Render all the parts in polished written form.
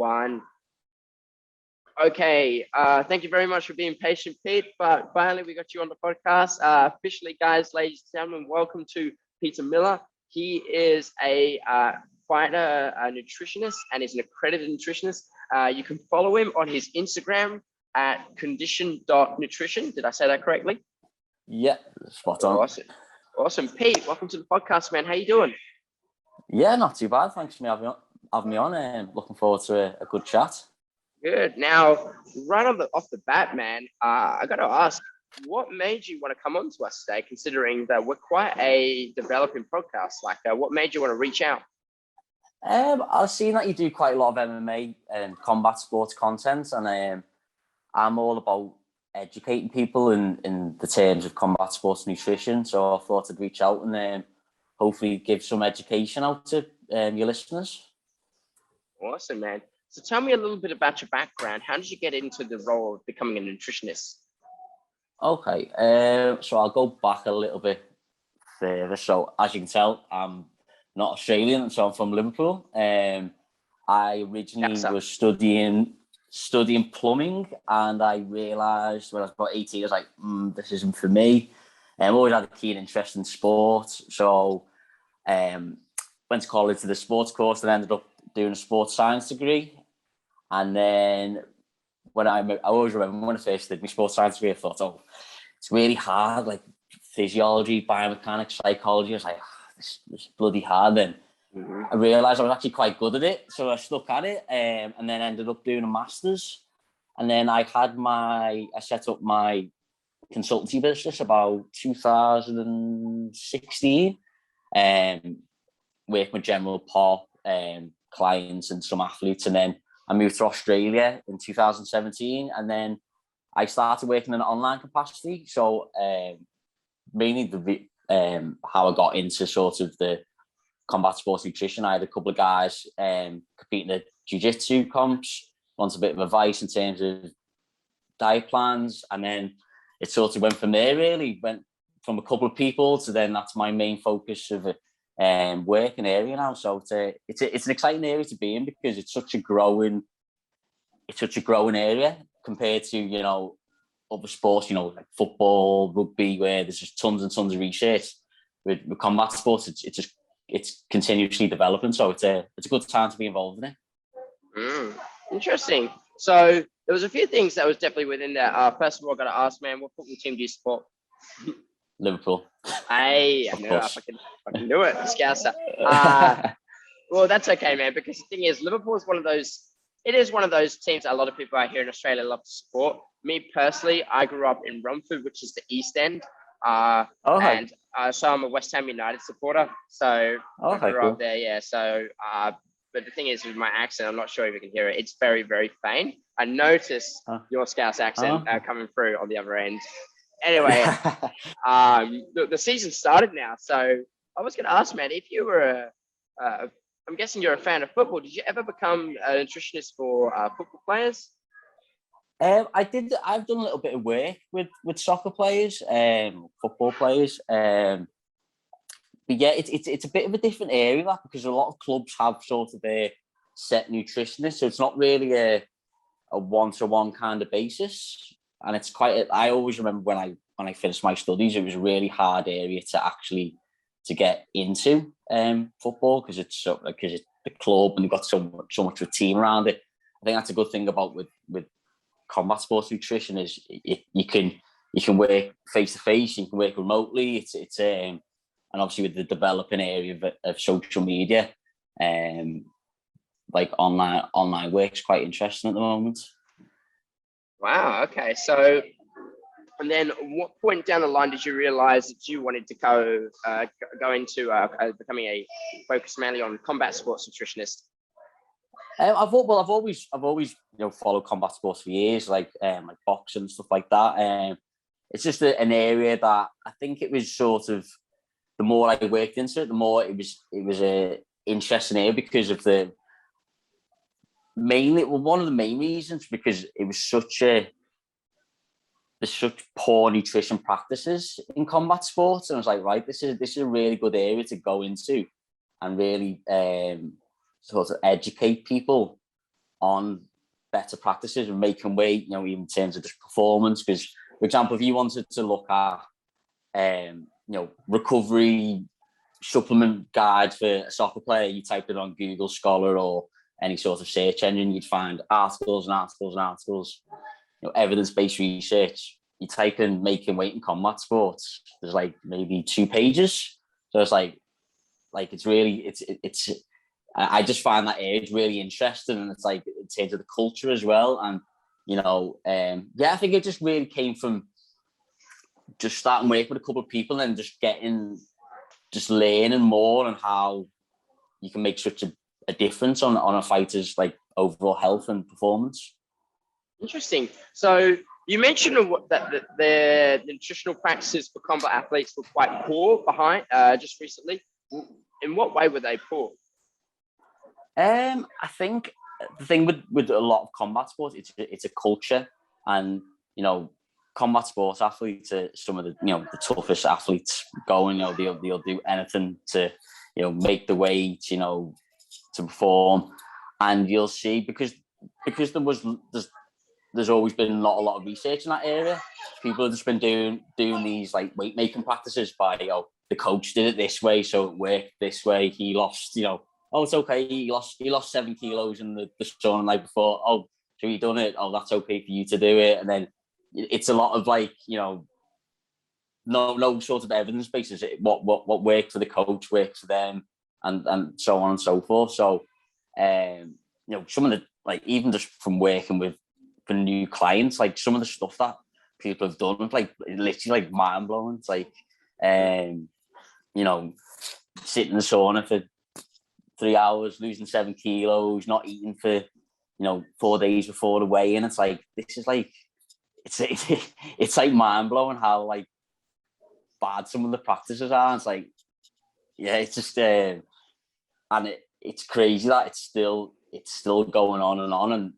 One. Okay, thank you very much for being patient, Pete. But finally, we got you on the podcast. Officially, guys, ladies and gentlemen, welcome to Peter Miller. He is a fighter, a nutritionist, and is an accredited nutritionist. You can follow him on his Instagram at condition.nutrition. Did I say that correctly? Yeah, spot on. Awesome. Pete, welcome to the podcast, man. How you doing? Yeah, not too bad. Thanks for having me on. Looking forward to a good chat. Good. Now, right off the bat, man, I got to ask, what made you want to come on to us today, considering that we're quite a developing podcast? Like, what made you want to reach out? I've seen that you do quite a lot of MMA and combat sports content, and I'm all about educating people in the terms of combat sports nutrition. So I thought I'd reach out and hopefully give some education out to your listeners. Awesome, man. So tell me a little bit about your background. How did you get into the role of becoming a nutritionist? Okay, so I'll go back a little bit further. So as you can tell, I'm not Australian, so I'm from Liverpool. I originally was studying plumbing, and I realised when I was about 18, I was like, this isn't for me. I've always had a keen interest in sports, so went to college to the sports course and ended up doing a sports science degree. And then I always remember when I first did my sports science degree, I thought, it's really hard, like physiology, biomechanics, psychology. I was like, this is bloody hard. Then I realised I was actually quite good at it, so I stuck at it, and then ended up doing a master's. And then I set up my consultancy business about 2016, working with general pop clients and some athletes, and then I moved to Australia in 2017, and then I started working in an online capacity. So mainly how I got into sort of the combat sports nutrition. I had a couple of guys competing at jiu-jitsu comps, wants a bit of advice in terms of diet plans, and then it sort of went from there. Really went from a couple of people to then that's my main focus of working area now. So it's an exciting area to be in because it's such a growing area compared to other sports, like football, rugby, where there's just tons and tons of research. With combat sports, it's continuously developing, so it's a good time to be involved in it. Interesting. So there was a few things that was definitely within that. First of all, I got to ask, man, what football team do you support? Liverpool. I know if I can do it. Scouser. Well, that's okay, man, because the thing is, Liverpool is one of those teams that a lot of people out here in Australia love to support. Me personally, I grew up in Romford, which is the East End. And so I'm a West Ham United supporter. So I grew up there, yeah. So, but the thing is, with my accent, I'm not sure if you can hear it. It's very, very faint. I noticed your Scouse accent coming through on the other end. Anyway, the season started now. So I was going to ask, man, if you were I'm guessing you're a fan of football. Did you ever become a nutritionist for football players? I've done a little bit of work with soccer players, football players. But yeah, it's a bit of a different area because a lot of clubs have sort of a set nutritionist, so it's not really a one-to-one kind of basis. And it's I always remember when I finished my studies, it was a really hard area to get into football because it's the club and you've got so much of a team around it. I think that's a good thing about with combat sports nutrition is you can work face to face, you can work remotely. It's and obviously with the developing area of social media, like online work's quite interesting at the moment. Wow. Okay. So, and then what point down the line did you realize that you wanted to go into becoming a focus mainly on combat sports nutritionist? I've always followed combat sports for years, like boxing and stuff like that. It's just an area that I think it was sort of the more I worked into it, the more it was a interesting area because of one of the main reasons because it was there's such poor nutrition practices in combat sports, and I was like, right, this is a really good area to go into and really sort of educate people on better practices and making weight, even in terms of just performance. Because, for example, if you wanted to look at, recovery supplement guide for a soccer player, you type it on Google Scholar or any sort of search engine, you'd find articles and articles and articles, evidence-based research. You type in making weight in combat sports, there's like maybe 2 pages. So it's it's really, I just find that age really interesting, and it's like in terms of the culture as well. And I think it just really came from just starting working with a couple of people and just learning more on how you can make such a difference on a fighter's like overall health and performance. Interesting. So you mentioned that the nutritional practices for combat athletes were quite poor just recently. In what way were they poor? I think the thing with a lot of combat sports, it's a culture, and combat sports athletes are some of the toughest athletes going. They'll do anything to make the weight, to perform. And you'll see because there's always been a lot of research in that area. People have just been doing these like weight making practices by the coach did it this way, so it worked this way. He lost, oh, it's okay. He lost 7 kilos in the sauna the night before. Oh, so he done it. Oh, that's okay for you to do it. And then it's a lot of like, no sort of evidence basis. What worked for the coach works for them, and so on and so forth. So, some of the, like, even just from working with for new clients, like some of the stuff that people have done, like literally like mind blowing. It's like, sitting in the sauna for 3 hours, losing 7 kilos, not eating for 4 days before the weigh-in. It's like, this is like, it's like mind blowing how like bad some of the practices are. It's like, yeah, it's just and it's crazy that it's still going on,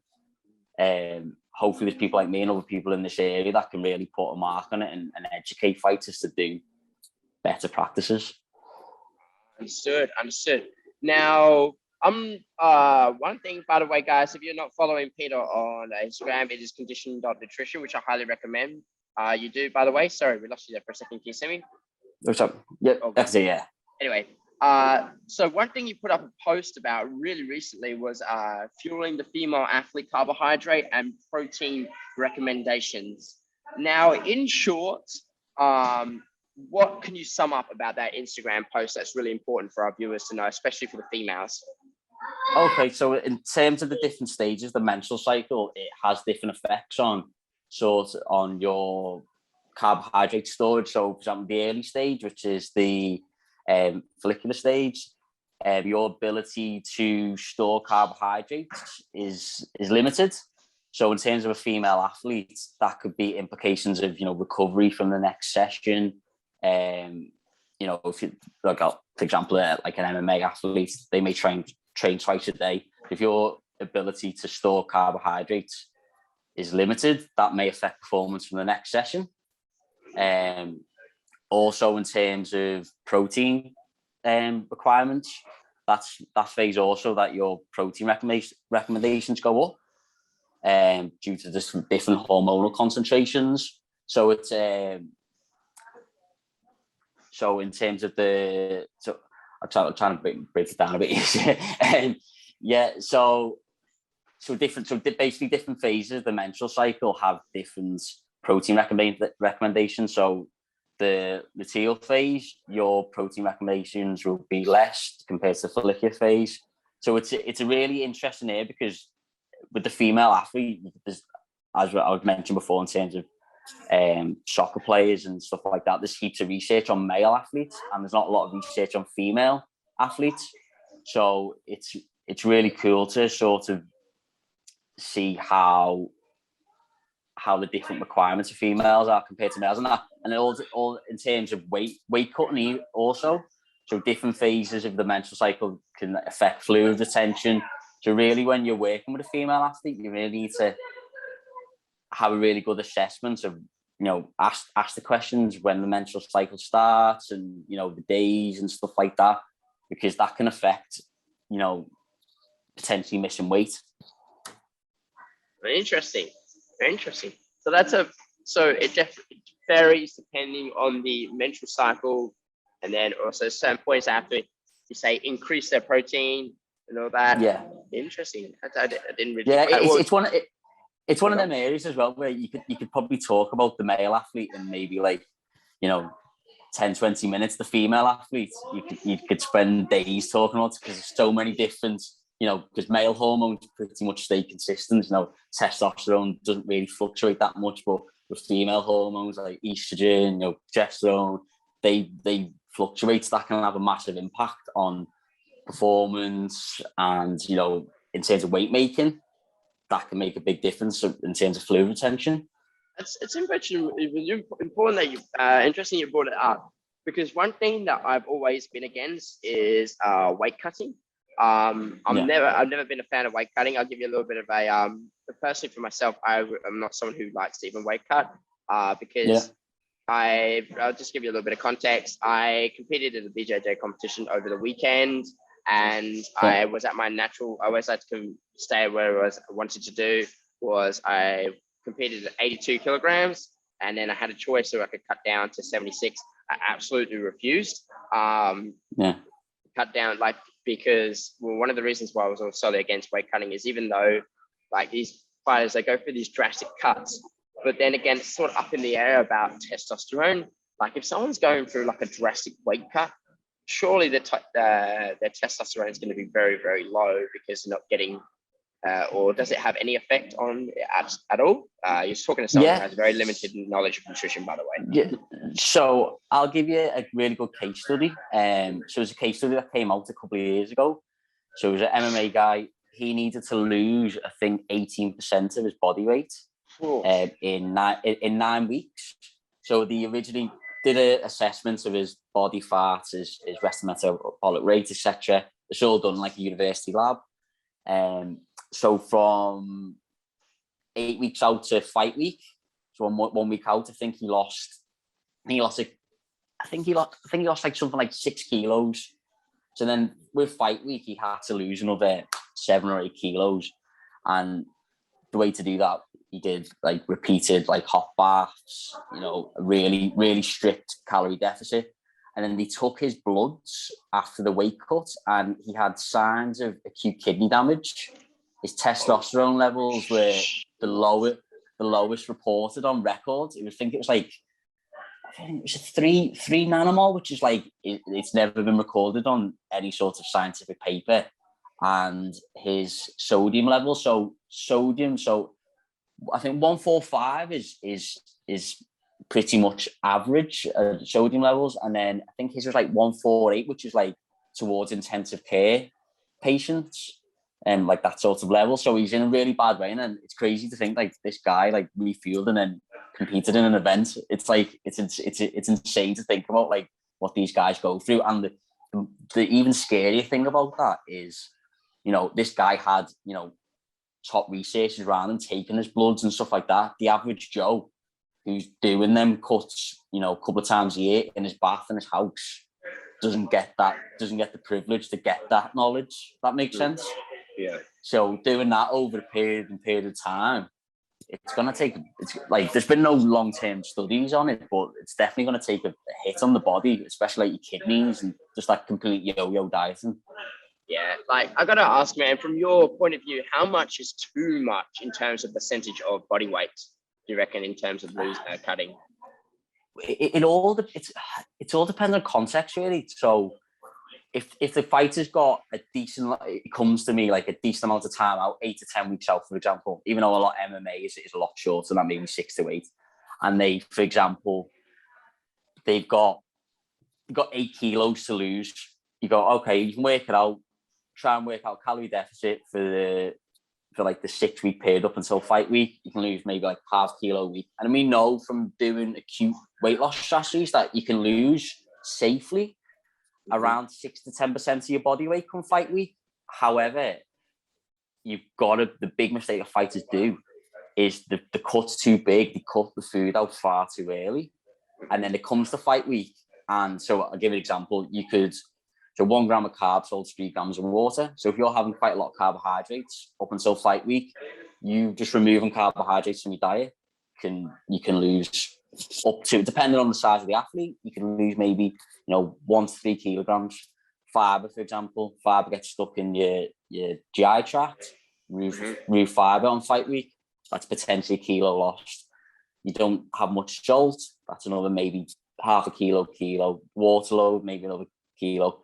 and hopefully there's people like me and other people in this area that can really put a mark on it and educate fighters to do better practices. Understood. Now, one thing, by the way, guys, if you're not following Peter on Instagram, it is condition.nutrition, which I highly recommend you do, by the way. Sorry, we lost you there for a second. Can you see me? What's up? Yeah, that's it, yeah. Anyway, so one thing you put up a post about really recently was fueling the female athlete carbohydrate and protein recommendations. Now, in short, what can you sum up about that Instagram post that's really important for our viewers to know, especially for the females? Okay, so in terms of the different stages, the menstrual cycle, it has different effects on your carbohydrate storage. So, for example, the early stage, which is the follicular stage, your ability to store carbohydrates is limited. So, in terms of a female athlete, that could be implications of recovery from the next session. If you look at, for example, like an MMA athlete, they may train twice a day. If your ability to store carbohydrates is limited, that may affect performance from the next session. Also, in terms of protein requirements, that phase also that your protein recommendations go up due to different hormonal concentrations. So it's so in terms of I'm trying to break it down a bit easier. Basically different phases of the menstrual cycle have different protein recommendations. So the luteal phase, your protein recommendations will be less compared to the follicular phase. So it's a really interesting area, because with the female athlete, as I mentioned before, in terms of soccer players and stuff like that, there's heaps of research on male athletes, and there's not a lot of research on female athletes. So it's really cool to sort of see how the different requirements of females are compared to males, and all in terms of weight cutting also. So different phases of the menstrual cycle can affect fluid retention. So really, when you're working with a female athlete, you really need to have a really good assessment of, ask the questions when the menstrual cycle starts, and the days and stuff like that, because that can affect potentially missing weight. Very interesting. Very interesting. So it definitely varies depending on the menstrual cycle, and then also certain points after you say increase their protein and all that. Yeah. Interesting. I didn't really. Yeah, it's one of them areas as well where you could probably talk about the male athlete and maybe like, 10-20 minutes. The female athlete, you could spend days talking about, because there's so many different, because male hormones pretty much stay consistent. Testosterone doesn't really fluctuate that much, but with female hormones like estrogen, progesterone, they fluctuate. That can have a massive impact on performance, and in terms of weight making, that can make a big difference in terms of fluid retention. It's important that you interesting you brought it up, because one thing that I've always been against is weight cutting. I've never been a fan of weight cutting. I'll give you a little bit of a personally for myself, I'm not someone who likes to even weight cut because I'll just give you a little bit of context. I competed in the BJJ competition over the weekend, and I was at my natural. I always like to stay where I wanted to do. I competed at 82 kilograms, and then I had a choice so I could cut down to 76. I absolutely refused. Cut down, because one of the reasons why I was also against weight cutting is, even though these fighters, they go through these drastic cuts, but then again, it's sort of up in the air about testosterone. If someone's going through a drastic weight cut, surely their testosterone is going to be very, very low, because they're not getting, or does it have any effect on at all? You're talking to someone who has very limited knowledge of nutrition, by the way. Yeah. So I'll give you a really good case study. So there's a case study that came out a couple of years ago. So it was an MMA guy. He needed to lose, I think, 18% of his body weight in 9 weeks. So they originally did an assessment of his body fat, his resting metabolic rate, etc. It's all done like a university lab. So from 8 weeks out to fight week, so 1 week out, I think he lost like something like 6 kilos. So then with fight week, he had to lose another 7 or 8 kilos. And the way to do that, he did repeated hot baths, a really, really strict calorie deficit. And then they took his bloods after the weight cut, and he had signs of acute kidney damage. His testosterone levels were the lowest reported on record. I think it was a 3 nanomole, which is it's never been recorded on any sort of scientific paper. And his sodium level, so I think 145 is pretty much average sodium levels, and then I think his was 148, which is towards intensive care patients, and that sort of level. So he's in a really bad way, and it's crazy to think this guy refueled and then competed in an event. It's it's insane to think about what these guys go through. And the even scarier thing about that is, this guy had top researchers around him taking his bloods and stuff like that. The average Joe who's doing them cuts, a couple of times a year in his bath in his house, doesn't get the privilege to get that knowledge. That makes sense. Yeah. So doing that over a period of time, it's going to take, there's been no long-term studies on it, but it's definitely going to take a hit on the body, especially your kidneys and just complete yo-yo dieting. Yeah, I got to ask, man, from your point of view, how much is too much in terms of percentage of body weight, do you reckon, in terms of cutting? It all depends on context, really. So if the fighter's got a decent, it comes to me a decent amount of time out, 8 to 10 weeks out, for example, even though a lot of MMA is a lot shorter than that, maybe 6 to 8. And they, for example, they've got 8 kilos to lose. You go, okay, you can work it out, try and work out calorie deficit for the 6 week period up until fight week. You can lose maybe half kilo a week. And we know from doing acute weight loss strategies that you can lose safely around 6 to 10% of your body weight come fight week. However, the big mistake that fighters do is the cut's too big. They cut the food out far too early. And then it comes to fight week. And so I'll give you an example. So 1 gram of carbs holds 3 grams of water. So if you're having quite a lot of carbohydrates up until fight week, you just removing carbohydrates from your diet, you can lose up to, depending on the size of the athlete, you can lose maybe 1 to 3 kilograms. Fiber, for example, fiber gets stuck in your GI tract. Remove fiber on fight week, that's potentially a kilo lost. You don't have much jolt, that's another maybe half a kilo. Water load, maybe another kilo.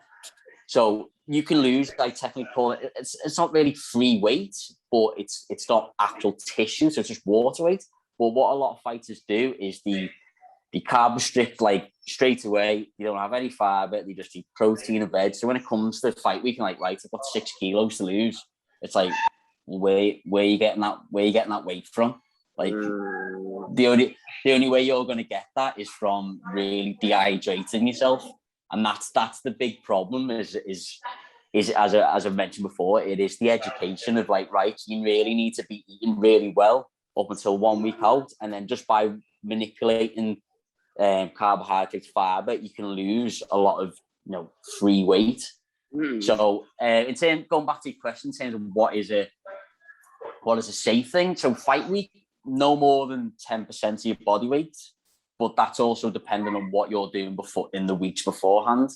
So you can lose, I technically call it, it's not really free weight, but it's not actual tissue, so it's just water weight. But what a lot of fighters do is the carb restrict like straight away. You don't have any fiber, they just eat protein and veg. So when it comes to fight week, right, I've got 6 kilos to lose. It's like, where you getting that weight from? Like the only way you're going to get that is from really dehydrating yourself, and that's the big problem. Is as I mentioned before, it is the education of like, right, you really need to be eating really well up until 1 week out, and then just by manipulating carbohydrates, fiber, you can lose a lot of free weight. So in terms, going back to your question, in terms of what is a safe thing, so fight week, no more than 10% of your body weight, but that's also depending on what you're doing in the weeks beforehand.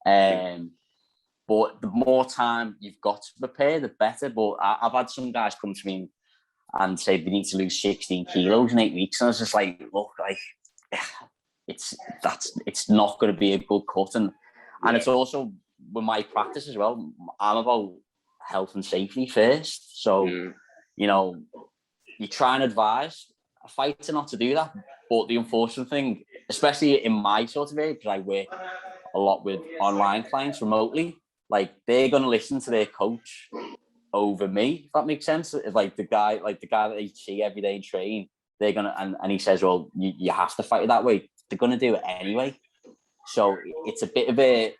But the more time you've got to prepare, the better. But I've had some guys come to me and say they need to lose 16 kilos in 8 weeks, and I was just like, look, like it's not going to be a good cut, and it's also with my practice as well. I'm about health and safety first, so you try and advise a fighter not to do that. But the unfortunate thing, especially in my sort of area, because I work a lot with online clients remotely, like they're going to listen to their coach over me, if that makes sense. If like the guy that they see every day and train, they're gonna and he says, well, you have to fight it that way. They're gonna do it anyway. So it's a bit of a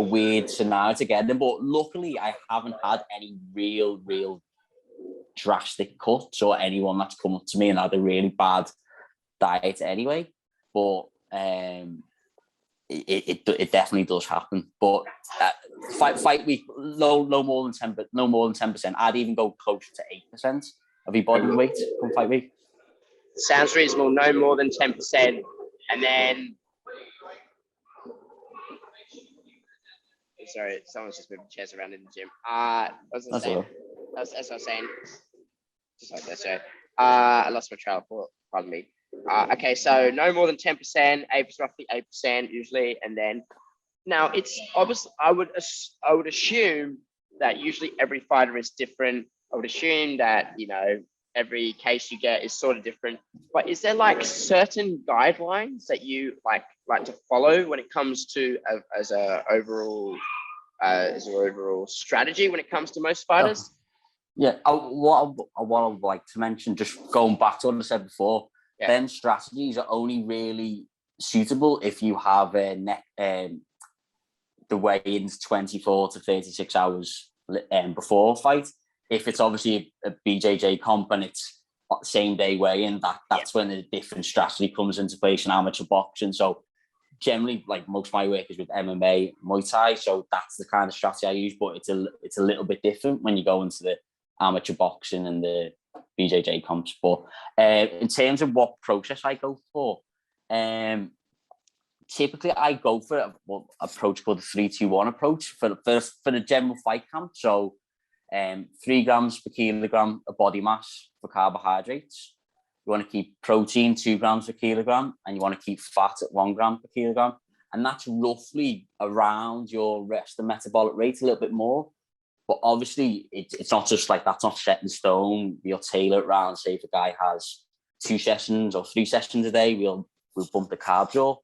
weird scenario to get them. But luckily, I haven't had any real drastic cuts or anyone that's come up to me and had a really bad diet anyway. But it definitely does happen. But fight week, no more than 10%. I'd even go closer to 8% of your body weight from fight week. Sounds reasonable. No more than 10%, and then. Sorry, someone's just moving chairs around in the gym. What was I saying? As I was saying, just like that. So, I lost my trail of thought. Pardon me. Okay, so no more than 10%. Roughly 8% usually, and then now it's obvious. I would assume that usually every fighter is different. I would assume that every case you get is sort of different. But is there like certain guidelines that you like to follow when it comes to as an overall strategy when it comes to most fighters? Yeah, what I would like to mention, just going back to what I said before, then strategies are only really suitable if you have the weigh-ins 24 to 36 hours before fight. If it's obviously a BJJ comp and it's same day weigh-in, that's when a different strategy comes into place in amateur boxing. So generally, like most of my work is with MMA, Muay Thai, so that's the kind of strategy I use. But it's a little bit different when you go into the amateur boxing and the BJJ comps. But in terms of what process I go for, typically I go for an approach called the 3-2-1 approach for the general fight camp. So 3 grams per kilogram of body mass for carbohydrates. You want to keep protein 2 grams per kilogram, and you want to keep fat at 1 gram per kilogram. And that's roughly around your rest of metabolic rate, a little bit more. But obviously, it's not just like that's not set in stone. We'll tailor it around. Say if a guy has 2 sessions or 3 sessions a day, we'll bump the carbs up,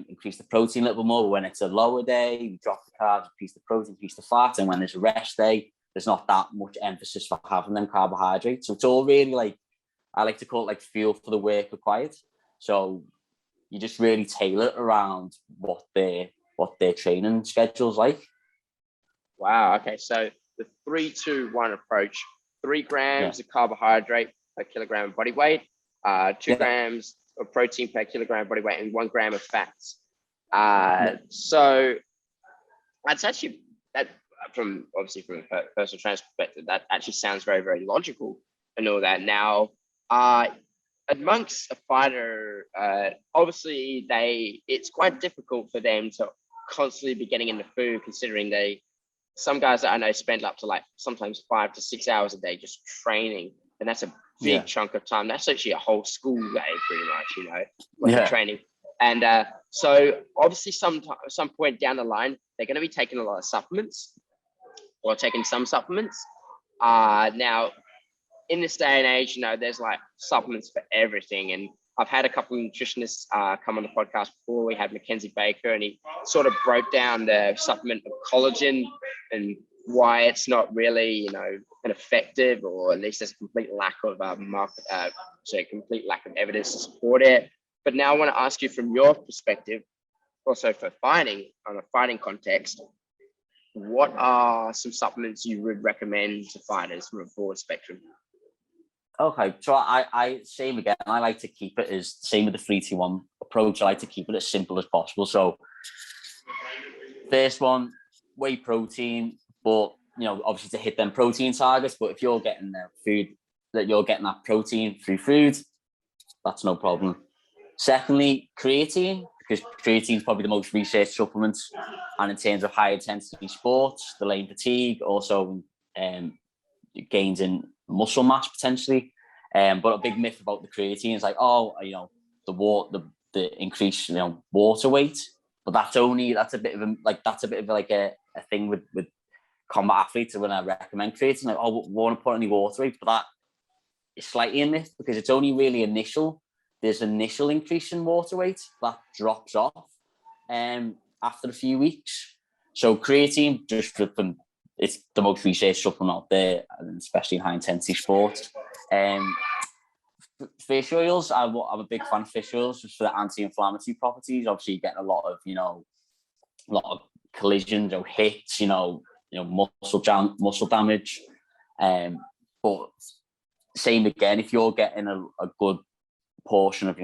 increase the protein a little bit more. But when it's a lower day, we drop the carbs, increase the protein, increase the fat. And when there's a rest day, there's not that much emphasis for having them carbohydrates. So it's all really like, I like to call it like fuel for the work required. So you just really tailor it around what their training schedule's like. Wow. Okay. So the 3-2-1 approach: 3 grams of carbohydrate per kilogram of body weight, 2 grams of protein per kilogram of body weight, and 1 gram of fats. So that's actually that. from obviously from a personal trainer perspective, that actually sounds very, very logical and all that. Now, amongst a fighter, obviously it's quite difficult for them to constantly be getting into food, considering some guys that I know spend up to like sometimes 5 to 6 hours a day just training, and that's a big chunk of time. That's actually a whole school day, pretty much, when you're training. And so obviously some point down the line, they're going to be taking a lot of supplements, or taking some supplements. Now, in this day and age, there's like supplements for everything. And I've had a couple of nutritionists come on the podcast before. We had Mackenzie Baker, and he sort of broke down the supplement of collagen and why it's not really, an effective, or at least there's a complete lack of complete lack of evidence to support it. But now I want to ask you from your perspective, also for fighting, on a fighting context, what are some supplements you would recommend to fighters from a broad spectrum? Okay, so I same again. I like to keep it as same with the 3-2-1 approach. I like to keep it as simple as possible. So first one, whey protein, but obviously to hit them protein targets. But if you're getting that protein through food, that's no problem. Secondly, creatine, because creatine is probably the most researched supplement, and in terms of high intensity sports, delaying fatigue, also gains in muscle mass potentially. But a big myth about the creatine is like, the increased water weight, but that's a bit of a thing with combat athletes. When I recommend creatine, like, won't put any water weight, but that is slightly a myth, because it's only really there's initial increase in water weight that drops off after a few weeks. So creatine, it's the most researched supplement out there, and especially in high intensity sports. Fish oils, I'm a big fan of fish oils just for the anti-inflammatory properties. Obviously, you're getting a lot of collisions or hits, muscle damage. But same again, if you're getting a good portion of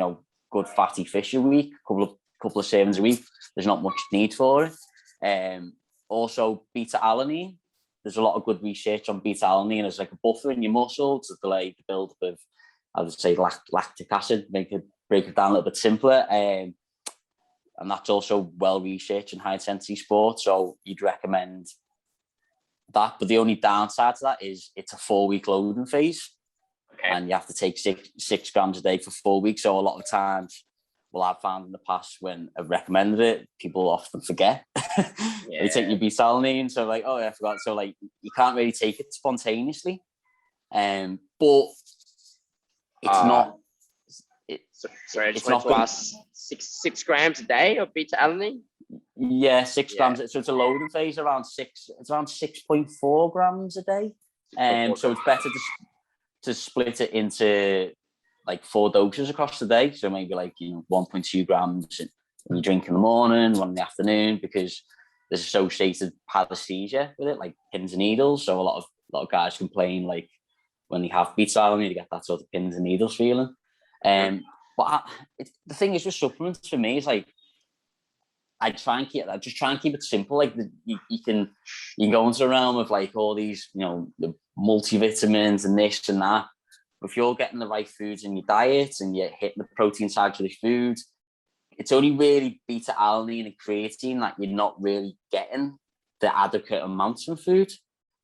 good fatty fish a week, couple of servings a week, there's not much need for it. Also beta alanine, there's a lot of good research on beta alanine as like a buffer in your muscle to delay the buildup of, I would say, lactic acid, break it down a little bit simpler. And that's also well researched in high intensity sports, so you'd recommend that. But the only downside to that is it's a 4-week loading phase. Okay. And you have to take 6 grams a day for 4 weeks. So a lot of times, I've found in the past when I've recommended it, people often forget. They take your beta-alanine, so like, I forgot. So like, you can't really take it spontaneously. But it's not. Sorry, I just want to ask, 6 grams a day of beta-alanine? Yeah, 6 grams. So it's a loading phase around 6. It's around 6.4 grams a day. So it's better to split it into like 4 doses across the day. So maybe 1.2 grams when you drink in the morning, 1 in the afternoon, because there's associated paresthesia with it, like pins and needles. So a lot of guys complain like when they have beta-alanine, you get that sort of pins and needles feeling. But the thing is with supplements for me is like, I just try and keep it simple. Like you can go into the realm of like all these, the multivitamins and this and that. But if you're getting the right foods in your diet and you're hitting the protein side of the food, it's only really beta-alanine and creatine that you're not really getting the adequate amounts from food.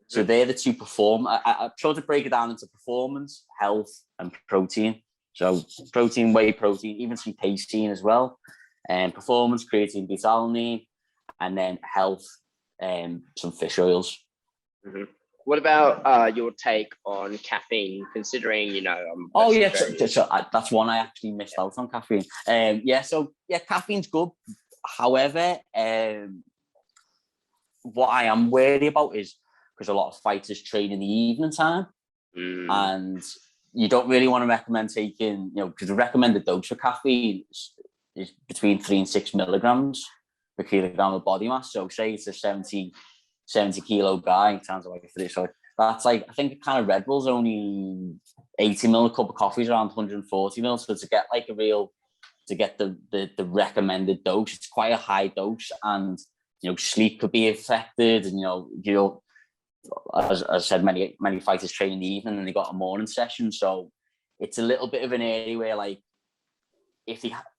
So they're the two I try to break it down into performance, health, and protein. So protein, whey protein, even some casein as well. And performance, creatine, beta-alanine, and then health, some fish oils. Mm-hmm. What about your take on caffeine, considering, that's one I actually missed out on, caffeine. Caffeine's good. However, what I am wary about is because a lot of fighters train in the evening time, and you don't really want to recommend taking, because the recommended dose for caffeine is between 3 and 6 milligrams per kilogram of body mass. So say it's a 70 kilo guy, times like 3. So that's like, I think kind of Red Bull's only 80 mil, a cup of coffee's around 140 mil. So to get the recommended dose, it's quite a high dose. And sleep could be affected, and as I said, many fighters train in the evening and they got a morning session, so it's a little bit of an area where, like,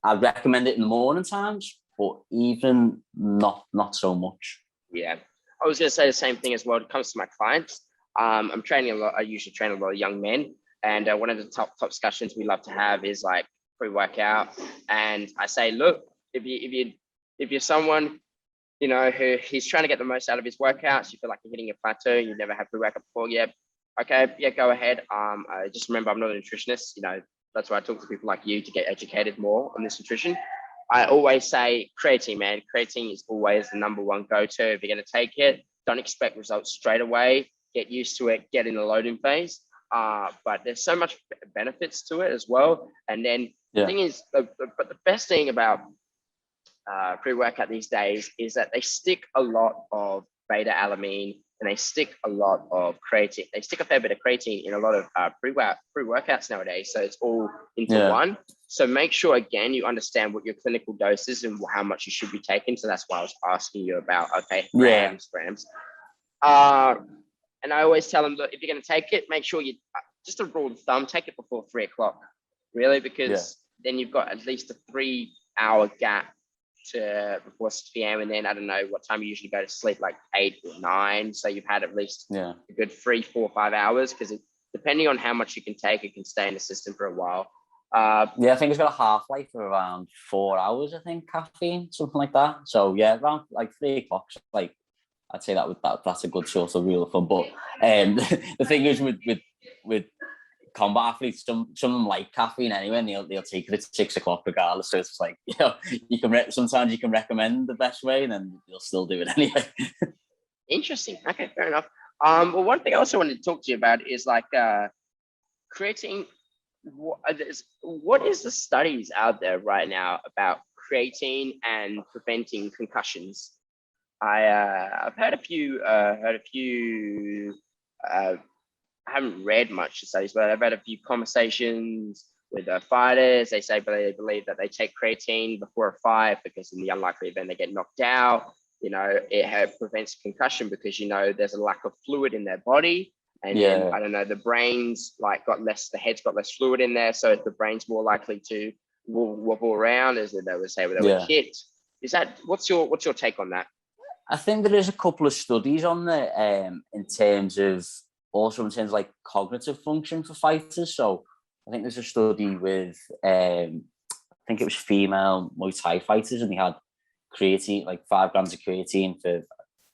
I'd recommend it in the morning times, but even not so much. Yeah, I was going to say the same thing as well. When it comes to my clients, I'm training a lot. I usually train a lot of young men, and one of the top discussions we love to have is like pre-workout. And I say, look, if you're someone, who he's trying to get the most out of his workouts, you feel like you're hitting a plateau, you never had pre-workout before, go ahead. Just remember, I'm not a nutritionist. That's why I talk to people like you to get educated more on this nutrition. I always say creatine, man. Creatine is always the number one go-to. If you're going to take it, don't expect results straight away. Get used to it. Get in the loading phase. But there's so much benefits to it as well. And then the thing is, but the best thing about pre-workout these days is that they stick a lot of beta alanine, and they stick a lot of creatine. They stick a fair bit of creatine in a lot of pre-workouts nowadays. So it's all into one. So make sure, again, you understand what your clinical dose is and how much you should be taking. So that's why I was asking you about, grams. And I always tell them, look, if you're going to take it, make sure just a rule of thumb, take it before 3:00, really, because then you've got at least a 3-hour gap before 6 p.m. and then I don't know what time you usually go to sleep, like 8 or 9. So you've had at least a good 3, 4, 5 hours, because depending on how much you can take, it can stay in the system for a while. I think it's got a half-life of around 4 hours, I think, caffeine, something like that. So around like 3:00, like I'd say that's a good sort of rule of thumb. But the thing is with combat athletes, some of them like caffeine anyway, and they'll take it at 6:00 regardless. So it's like, sometimes you can recommend the best way, and then you'll still do it anyway. Interesting. Okay, fair enough. Well, one thing I also wanted to talk to you about is like creating. What is the studies out there right now about creatine and preventing concussions? I've heard a few. I haven't read much studies, but I've had a few conversations with fighters. They say they believe that they take creatine before a fight because in the unlikely event they get knocked out, it prevents concussion because, there's a lack of fluid in their body. And then, I don't know, the brain's the head's got less fluid in there. So the brain's more likely to wobble around, as they would say, when they were hit. What's your take on that? I think there is a couple of studies on there in terms of like cognitive function for fighters. So I think there's a study with, I think it was female Muay Thai fighters, and they had creatine, like 5 grams of creatine for,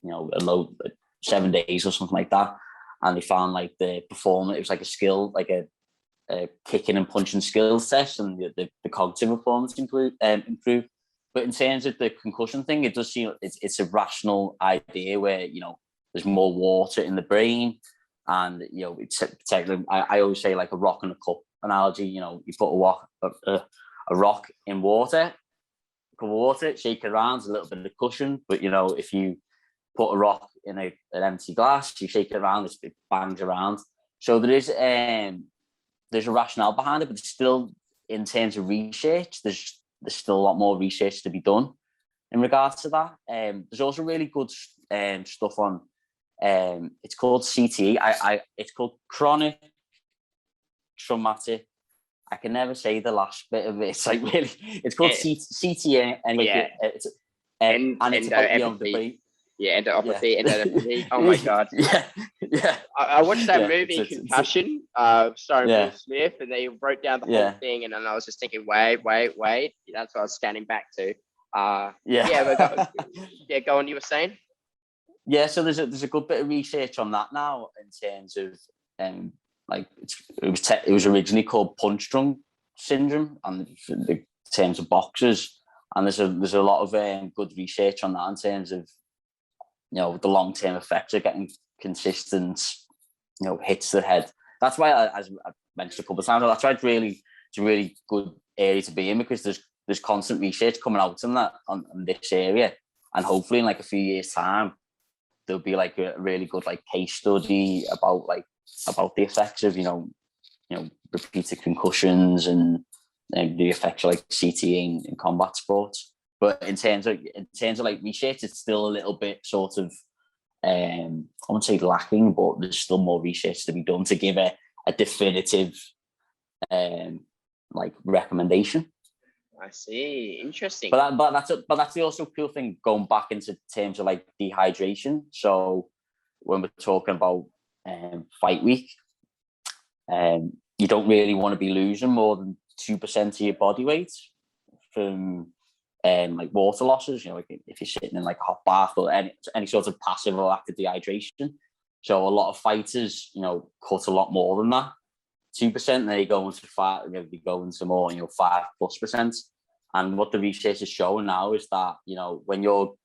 a load, 7 days or something like that. And they found like the performance, it was like a skill, like a kicking and punching skills test, and the cognitive performance improved. But in terms of the concussion thing, it does seem it's a rational idea where, there's more water in the brain. And I always say, like a rock in a cup analogy. You put a rock in water, a cup of water, shake it around, there's a little bit of cushion. But if you put a rock in an empty glass, you shake it around, it bangs around. So there's a rationale behind it, but still, in terms of research, there's still a lot more research to be done in regards to that. There's also really good stuff on. It's called CTE. It's called chronic traumatic. I can never say the last bit of it. It's like really. It's called CTE, and it's endopathy. Endopathy. Oh my god. I watched that movie Concussion, starring Will Smith, and they wrote down the whole thing, and then I was just thinking, wait. That's what I was scanning back to. Go on. You were saying? Yeah, so there's a good bit of research on that now in terms of it was originally called punch drunk syndrome, and in terms of boxers, and there's a lot of good research on that in terms of the long-term effects of getting consistent hits to the head. That's why, as I've mentioned a couple of times, that's why it's a really good area to be in, because there's constant research coming out on this area, and hopefully in like a few years' time there'll be like a really good like case study about the effects of repeated concussions and the effects of like CTE in combat sports. But in terms of like research, it's still a little bit sort of I wouldn't say lacking, but there's still more research to be done to give a definitive like recommendation. I see. Interesting. But that's the also cool thing going back into terms of like dehydration. So when we're talking about fight week, you don't really want to be losing more than 2% of your body weight from like water losses. You know, like if you're sitting in like a hot bath or any sort of passive or active dehydration. So a lot of fighters, you know, cut a lot more than that. 2%, they go into 5, you know, they go into more, 5+%. And what the research is showing now is that, when you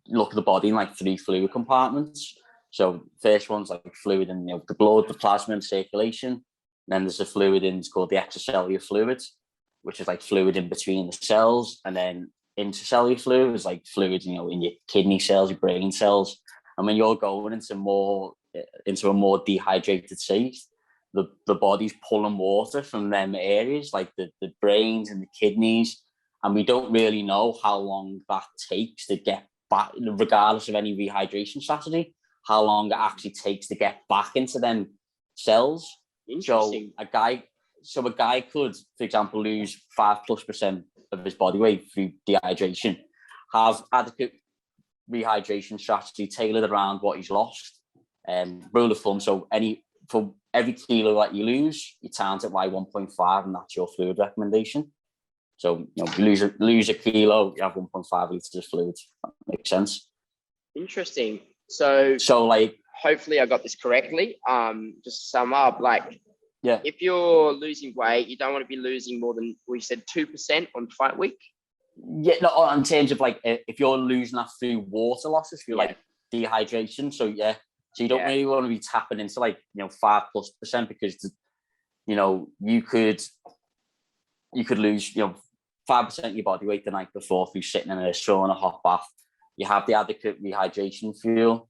look at the body in like 3 fluid compartments. So first one's like fluid in the blood, the plasma and circulation. Then there's a fluid it's called the extracellular fluid, which is like fluid in between the cells. And then intercellular fluid is like fluid, in your kidney cells, your brain cells. And when you're going into a more dehydrated state, the body's pulling water from them areas, like the brains and the kidneys. And we don't really know how long that takes to get back, regardless of any rehydration strategy, how long it actually takes to get back into them cells. So a guy could, for example, lose 5+% of his body weight through dehydration, have adequate rehydration strategy tailored around what he's lost. Rule of thumb, so for every kilo that you lose, you times it by 1.5, and that's your fluid recommendation. So, you lose a kilo, you have 1.5 liters of fluid. That makes sense. Interesting. So like, hopefully I got this correctly. Just to sum up, like, yeah, if you're losing weight, you don't want to be losing more than, we said 2% on fight week. Yeah, no, in terms of like, if you're losing that through water losses, through like dehydration. So yeah. So you don't really want to be tapping into like, 5+%, because, you could lose, 5% of your body weight the night before through sitting in a sauna, hot bath. You have the adequate rehydration fuel,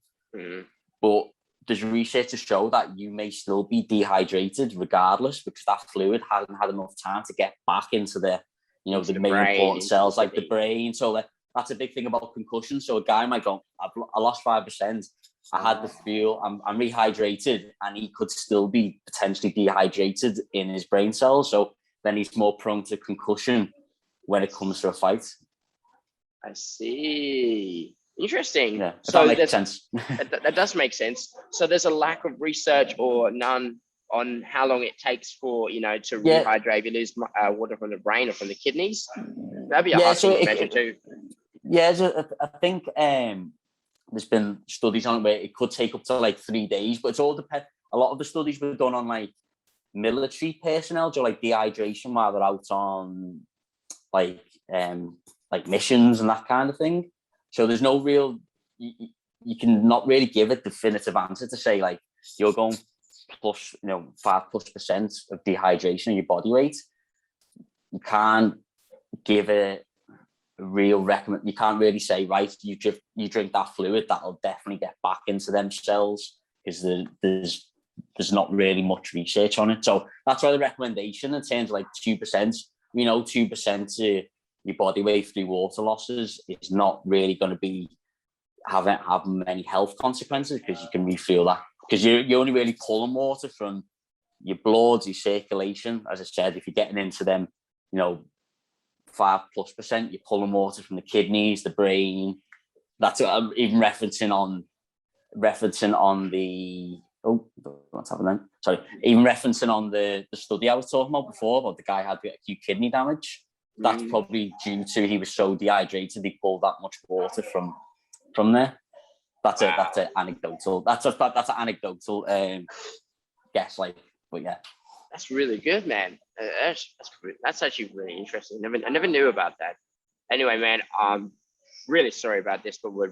but there's research to show that you may still be dehydrated regardless, because that fluid hasn't had enough time to get back into the main important cells like the brain. So that's a big thing about concussion. So a guy might go, I lost 5%. I had the fuel, I'm rehydrated, and he could still be potentially dehydrated in his brain cells. So then he's more prone to concussion when it comes to a fight. I see. Interesting. Yeah, so that makes sense. that does make sense. So there's a lack of research or none on how long it takes for, to rehydrate. If you lose water from the brain or from the kidneys, that'd be a hard thing to measure too. Yeah, so I think there's been studies on it where it could take up to like 3 days, but it's all depend. A lot of the studies were done on like military personnel, so like dehydration while they're out on like missions and that kind of thing. So there's no real, you can not really give a definitive answer to say like you're going plus 5+% of dehydration of your body weight. You can't give a real recommend. You can't really say, right, you drink that fluid, that'll definitely get back into them cells, because there's not really much research on it. So that's why the recommendation in terms of like 2%, 2% of your body weight through water losses is not really going to be have many health consequences, because you can refuel that, because you're only really pulling water from your blood, your circulation. As I said, if you're getting into them, 5+%, you're pulling water from the kidneys, the brain. That's what I'm even referencing on the what's happening? Sorry, even referencing on the study I was talking about before, about the guy who had acute kidney damage. That's probably due to he was so dehydrated he pulled that much water from there. That's an anecdotal. That's an anecdotal guess, like, but yeah. That's really good, man. That's actually really interesting. I never knew about that. Anyway, man, really sorry about this, but we're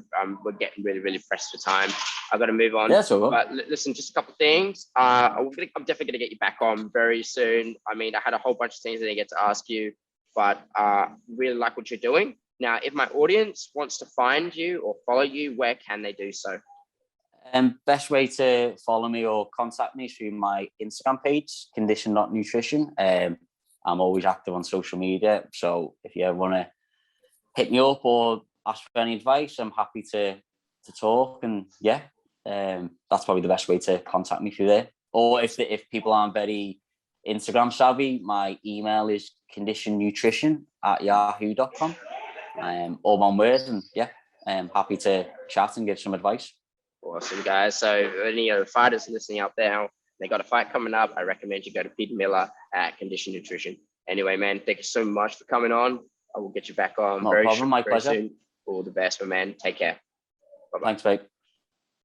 getting really, really pressed for time. I've got to move on. Yeah, so but listen, just a couple of things. I'm definitely going to get you back on very soon. I mean, I had a whole bunch of things that I get to ask you, but really like what you're doing. Now, if my audience wants to find you or follow you, where can they do so? Best way to follow me or contact me is through my Instagram page, Condition.Nutrition. I'm always active on social media, so if you ever want to hit me up or ask for any advice. I'm happy to talk, and yeah, that's probably the best way to contact me through there. Or if people aren't very Instagram savvy, my email is conditionnutrition@yahoo.com. All one word, and yeah, I'm happy to chat and give some advice. Awesome, guys. So any fighters listening out there, they got a fight coming up, I recommend you go to Peter Miller at Condition Nutrition. Anyway, man, thank you so much for coming on. I will get you back on No problem, my pleasure. soon. All the best, my man. Take care. Bye-bye. Thanks, mate.